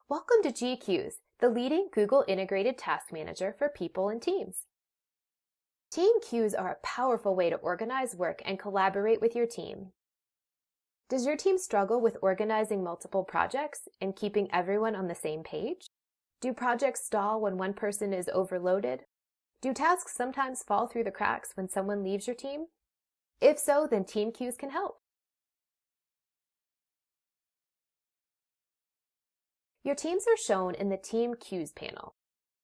Welcome to GQs, the leading Google integrated task manager for people and teams. Team queues are a powerful way to organize work and collaborate with your team. Does your team struggle with organizing multiple projects and keeping everyone on the same page? Do projects stall when one person is overloaded? Do tasks sometimes fall through the cracks when someone leaves your team? If so, then team queues can help. Your teams are shown in the Team Queues panel.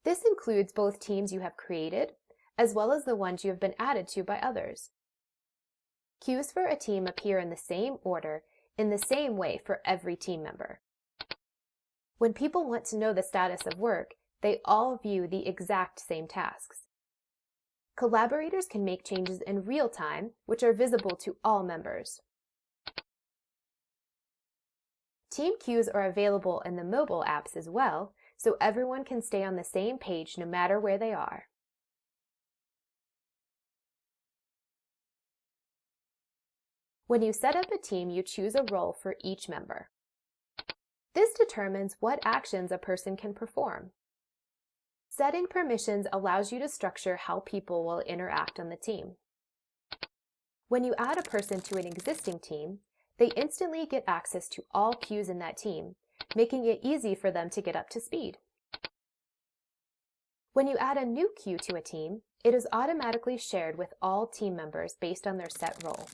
This includes both teams you have created, as well as the ones you have been added to by others. Queues for a team appear in the same order, in the same way for every team member. When people want to know the status of work, they all view the exact same tasks. Collaborators can make changes in real time, which are visible to all members. Team queues are available in the mobile apps as well, so everyone can stay on the same page no matter where they are. When you set up a team, you choose a role for each member. This determines what actions a person can perform. Setting permissions allows you to structure how people will interact on the team. When you add a person to an existing team, they instantly get access to all queues in that team, making it easy for them to get up to speed. When you add a new queue to a team, it is automatically shared with all team members based on their set role.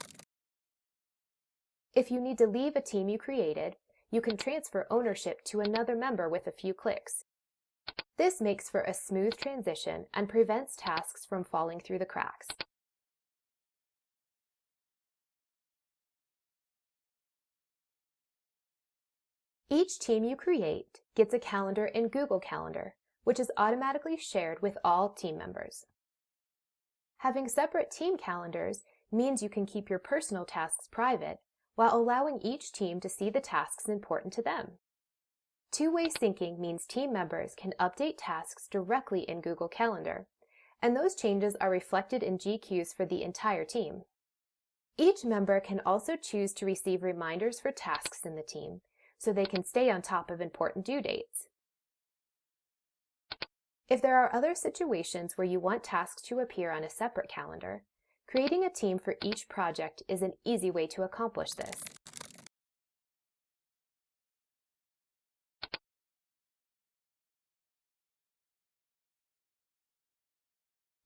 If you need to leave a team you created, you can transfer ownership to another member with a few clicks. This makes for a smooth transition and prevents tasks from falling through the cracks. Each team you create gets a calendar in Google Calendar, which is automatically shared with all team members. Having separate team calendars means you can keep your personal tasks private while allowing each team to see the tasks important to them. Two-way syncing means team members can update tasks directly in Google Calendar, and those changes are reflected in GQs for the entire team. Each member can also choose to receive reminders for tasks in the team, so they can stay on top of important due dates. If there are other situations where you want tasks to appear on a separate calendar, creating a team for each project is an easy way to accomplish this.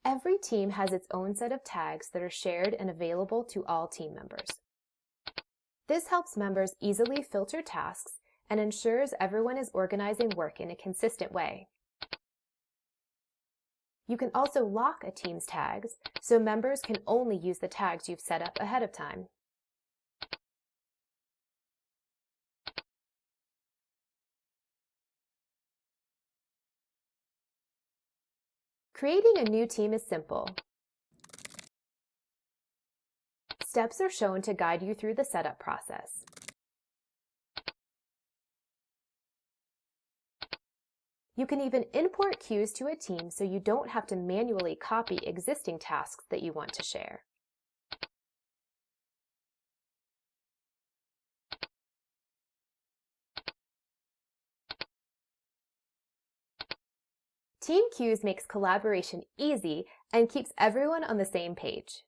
Every team has its own set of tags that are shared and available to all team members. This helps members easily filter tasks and ensures everyone is organizing work in a consistent way. You can also lock a team's tags, so members can only use the tags you've set up ahead of time. Creating a new team is simple. Steps are shown to guide you through the setup process. You can even import queues to a team so you don't have to manually copy existing tasks that you want to share. Team queues makes collaboration easy and keeps everyone on the same page.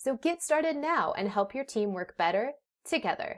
So get started now and help your team work better together.